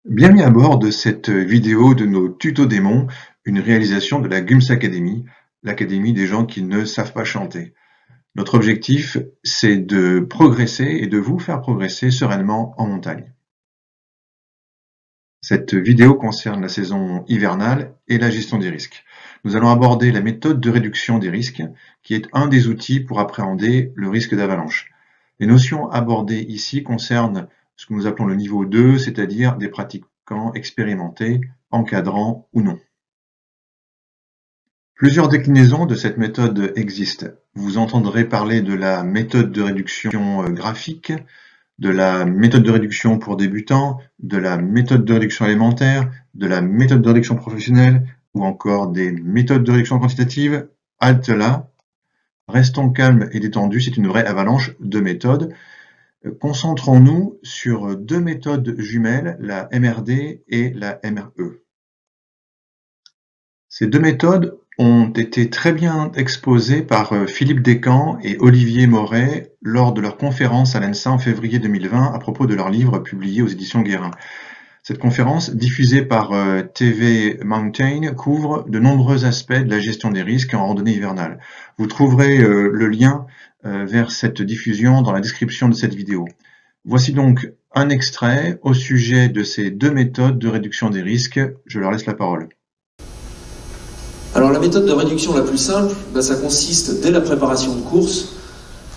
Bienvenue à bord de cette vidéo de nos tutos démons, une réalisation de la GUMS Academy, l'académie des gens qui ne savent pas chanter. Notre objectif, c'est de progresser et de vous faire progresser sereinement en montagne. Cette vidéo concerne la saison hivernale et la gestion des risques. Nous allons aborder la méthode de réduction des risques, qui est un des outils pour appréhender le risque d'avalanche. Les notions abordées ici concernent ce que nous appelons le niveau 2, c'est-à-dire des pratiquants expérimentés, encadrants ou non. Plusieurs déclinaisons de cette méthode existent. Vous entendrez parler de la méthode de réduction graphique, de la méthode de réduction pour débutants, de la méthode de réduction élémentaire, de la méthode de réduction professionnelle ou encore des méthodes de réduction quantitative. Halte là, restons calmes et détendus, c'est une vraie avalanche de méthodes. Concentrons-nous sur deux méthodes jumelles, la MRD et la MRE. Ces deux méthodes ont été très bien exposées par Philippe Descamps et Olivier Moret lors de leur conférence à l'ENSA en février 2020 à propos de leur livre publié aux éditions Guérin. Cette conférence, diffusée par TV Mountain, couvre de nombreux aspects de la gestion des risques en randonnée hivernale. Vous trouverez le lien vers cette diffusion dans la description de cette vidéo. Voici donc un extrait au sujet de ces deux méthodes de réduction des risques. Je leur laisse la parole. Alors la méthode de réduction la plus simple, ça consiste dès la préparation de course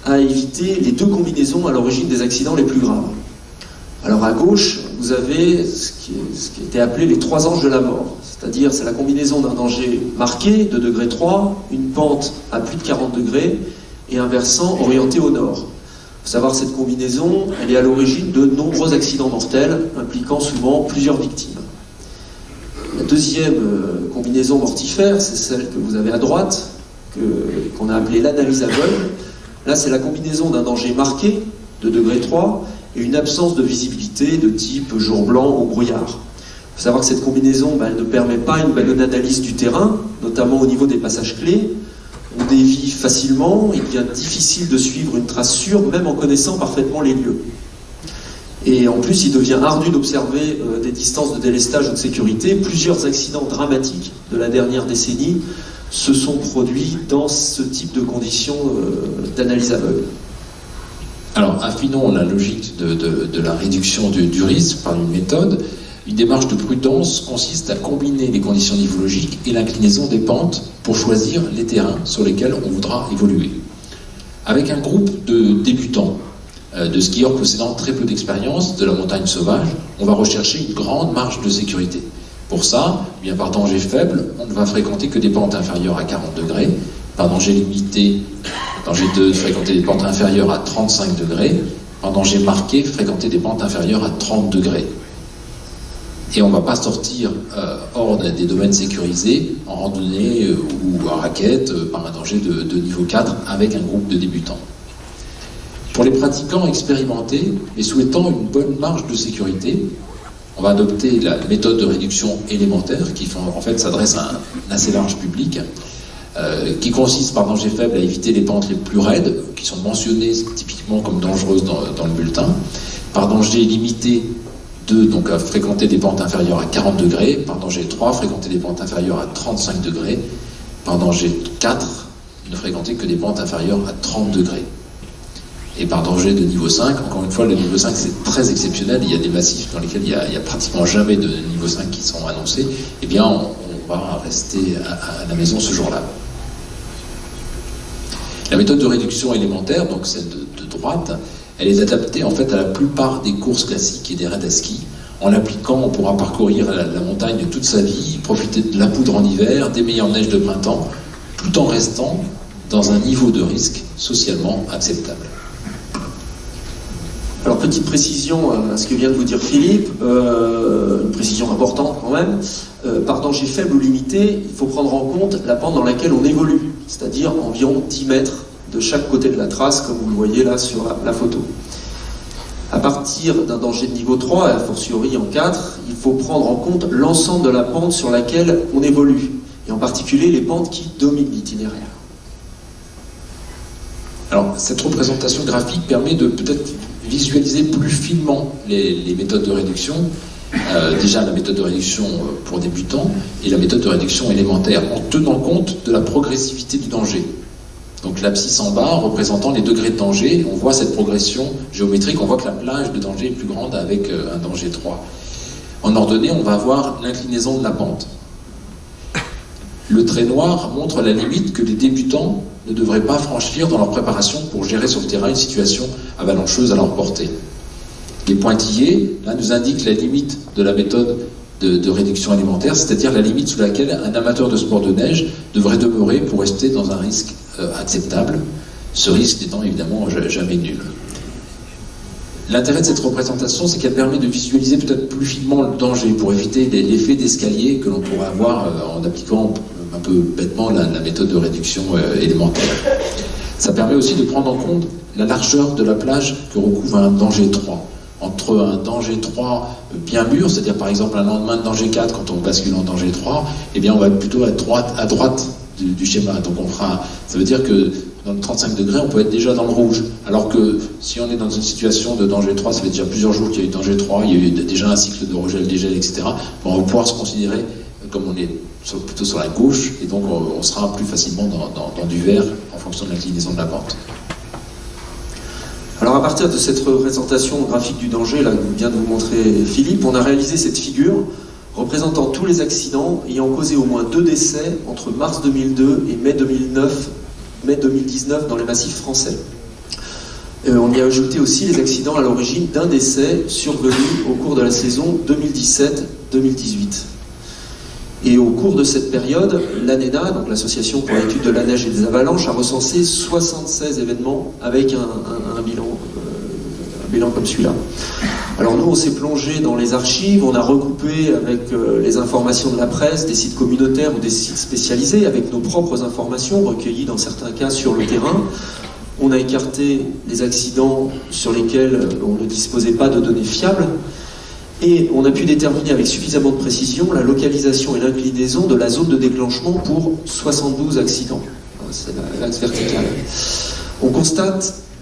à éviter les deux combinaisons à l'origine des accidents les plus graves. Alors à gauche, vous avez ce qui était appelé les trois anges de la mort, c'est-à-dire c'est la combinaison d'un danger marqué de degré 3, une pente à plus de 40 degrés et un versant orienté au nord. Il faut savoir cette combinaison, elle est à l'origine de nombreux accidents mortels impliquant souvent plusieurs victimes. La deuxième combinaison mortifère, c'est celle que vous avez à droite, qu'on a appelée l'analyse aveugle. Là, c'est la combinaison d'un danger marqué de degré 3 et une absence de visibilité de type jour blanc ou brouillard. Il faut savoir que cette combinaison, elle ne permet pas une bonne analyse du terrain, notamment au niveau des passages clés. On dévie facilement, il devient difficile de suivre une trace sûre, même en connaissant parfaitement les lieux. Et en plus, il devient ardu d'observer des distances de délestage ou de sécurité. Plusieurs accidents dramatiques de la dernière décennie se sont produits dans ce type de conditions d'analyse aveugle. Alors, affinons la logique de la réduction du risque par une méthode. Une démarche de prudence consiste à combiner les conditions nivologiques et l'inclinaison des pentes pour choisir les terrains sur lesquels on voudra évoluer. Avec un groupe de débutants, de skieurs possédant très peu d'expérience de la montagne sauvage, on va rechercher une grande marge de sécurité. Pour ça, bien par danger faible, on ne va fréquenter que des pentes inférieures à 40 degrés, par danger limité, danger de fréquenter des pentes inférieures à 35 degrés, par danger marqué, fréquenter des pentes inférieures à 30 degrés. Et on ne va pas sortir hors des domaines sécurisés en randonnée ou en raquette par un danger de niveau 4 avec un groupe de débutants. Pour les pratiquants expérimentés, mais souhaitant une bonne marge de sécurité, on va adopter la méthode de réduction élémentaire qui en fait s'adresse à un assez large public, qui consiste par danger faible à éviter les pentes les plus raides, qui sont mentionnées typiquement comme dangereuses dans le bulletin, par danger limité 2, donc à fréquenter des pentes inférieures à 40 degrés, par danger 3, fréquenter des pentes inférieures à 35 degrés, par danger 4, ne fréquenter que des pentes inférieures à 30 degrés. Et par danger de niveau 5, encore une fois, le niveau 5 c'est très exceptionnel, il y a des massifs dans lesquels il y a pratiquement jamais de niveau 5 qui sont annoncés, eh bien on va rester à la maison ce jour-là. La méthode de réduction élémentaire, donc celle de droite, elle est adaptée en fait à la plupart des courses classiques et des raids à ski. En l'appliquant, on pourra parcourir la montagne toute sa vie, profiter de la poudre en hiver, des meilleures neiges de printemps, tout en restant dans un niveau de risque socialement acceptable. Alors, petite précision à ce que vient de vous dire Philippe, une précision importante quand même. Par danger faible ou limité, il faut prendre en compte la pente dans laquelle on évolue, c'est-à-dire environ 10 mètres de chaque côté de la trace, comme vous le voyez là sur la photo. À partir d'un danger de niveau 3, et a fortiori en 4, il faut prendre en compte l'ensemble de la pente sur laquelle on évolue, et en particulier les pentes qui dominent l'itinéraire. Alors, cette représentation graphique permet de peut-être visualiser plus finement les méthodes de réduction déjà la méthode de réduction pour débutants et la méthode de réduction élémentaire, en tenant compte de la progressivité du danger. Donc l'abscisse en bas représentant les degrés de danger, on voit cette progression géométrique, on voit que la plage de danger est plus grande avec un danger 3. En ordonnée, on va avoir l'inclinaison de la pente. Le trait noir montre la limite que les débutants ne devraient pas franchir dans leur préparation pour gérer sur le terrain une situation avalancheuse à leur portée. Les pointillés, là, nous indiquent la limite de la méthode de réduction élémentaire, c'est-à-dire la limite sous laquelle un amateur de sport de neige devrait demeurer pour rester dans un risque acceptable, ce risque n'étant évidemment jamais nul. L'intérêt de cette représentation, c'est qu'elle permet de visualiser peut-être plus finement le danger pour éviter l'effet d'escalier que l'on pourrait avoir en appliquant un peu bêtement la méthode de réduction élémentaire. Ça permet aussi de prendre en compte la largeur de la plage que recouvre un danger 3. Entre un danger 3 bien mûr, c'est-à-dire par exemple un lendemain de danger 4 quand on bascule en danger 3, eh bien on va plutôt à droite du schéma. Donc ça veut dire que dans le 35 degrés, on peut être déjà dans le rouge. Alors que si on est dans une situation de danger 3, ça fait déjà plusieurs jours qu'il y a eu danger 3, il y a eu déjà un cycle de regel, dégel, etc. Bon, on va pouvoir se considérer comme on est plutôt sur la gauche, et donc on sera plus facilement dans du vert en fonction de l'inclinaison de la pente. Alors à partir de cette représentation graphique du danger là, que vient de vous montrer Philippe, on a réalisé cette figure représentant tous les accidents ayant causé au moins 2 décès entre mars 2002 et mai 2019 dans les massifs français. On y a ajouté aussi les accidents à l'origine d'un décès survenu au cours de la saison 2017-2018. Et au cours de cette période, l'ANENA, donc l'Association pour l'étude de la neige et des avalanches, a recensé 76 événements avec un bilan comme celui-là. Alors nous, on s'est plongé dans les archives, on a recoupé avec les informations de la presse, des sites communautaires ou des sites spécialisés, avec nos propres informations recueillies dans certains cas sur le terrain. On a écarté les accidents sur lesquels on ne disposait pas de données fiables. Et on a pu déterminer avec suffisamment de précision la localisation et l'inclinaison de la zone de déclenchement pour 72 accidents. C'est l'axe vertical.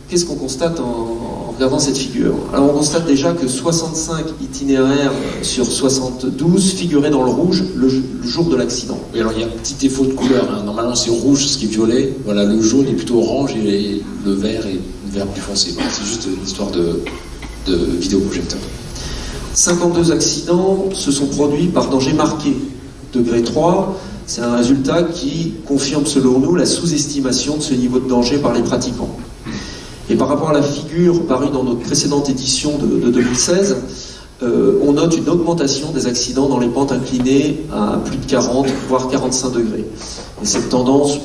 Qu'est-ce qu'on constate en regardant cette figure? Alors on constate déjà que 65 itinéraires sur 72 figuraient dans le rouge le jour de l'accident. Oui, alors il y a un petit défaut de couleur, hein. Normalement c'est rouge, ce qui est violet. Voilà, le jaune est plutôt orange et le vert est vert plus foncé. Voilà, c'est juste une histoire de vidéoprojecteur. 52 accidents se sont produits par danger marqué, degré 3. C'est un résultat qui confirme selon nous la sous-estimation de ce niveau de danger par les pratiquants. Et par rapport à la figure parue dans notre précédente édition de 2016, on note une augmentation des accidents dans les pentes inclinées à plus de 40, voire 45 degrés. Et cette tendance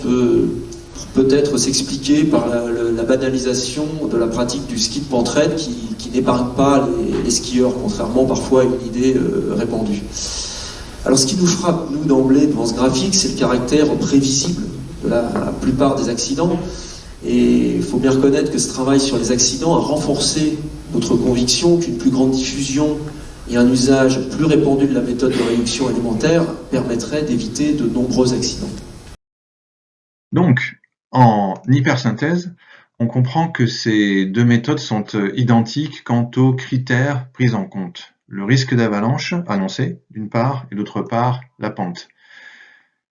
peut-être s'expliquer par la banalisation de la pratique du ski de pente raide qui n'épargne pas les skieurs, contrairement parfois à une idée répandue. Alors ce qui nous frappe, nous, d'emblée, devant ce graphique, c'est le caractère prévisible de la plupart des accidents. Et il faut bien reconnaître que ce travail sur les accidents a renforcé notre conviction qu'une plus grande diffusion et un usage plus répandu de la méthode de réduction élémentaire permettrait d'éviter de nombreux accidents. Donc, en hypersynthèse, on comprend que ces deux méthodes sont identiques quant aux critères pris en compte. Le risque d'avalanche annoncé, d'une part, et d'autre part, la pente.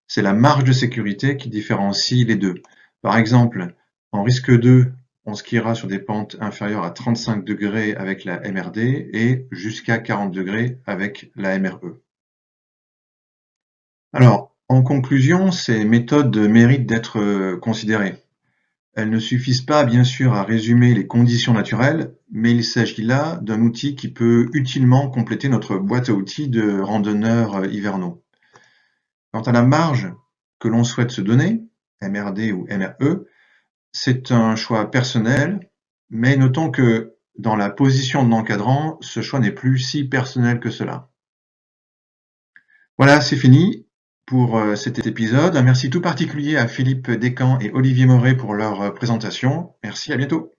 C'est la marge de sécurité qui différencie les deux. Par exemple, en risque 2, on skiera sur des pentes inférieures à 35 degrés avec la MRD et jusqu'à 40 degrés avec la MRE. Alors, en conclusion, ces méthodes méritent d'être considérées. Elles ne suffisent pas, bien sûr, à résumer les conditions naturelles, mais il s'agit là d'un outil qui peut utilement compléter notre boîte à outils de randonneurs hivernaux. Quant à la marge que l'on souhaite se donner, MRD ou MRE, c'est un choix personnel, mais notons que dans la position de l'encadrant, ce choix n'est plus si personnel que cela. Voilà, c'est fini pour cet épisode. Un merci tout particulier à Philippe Descamps et Olivier Moret pour leur présentation. Merci, à bientôt.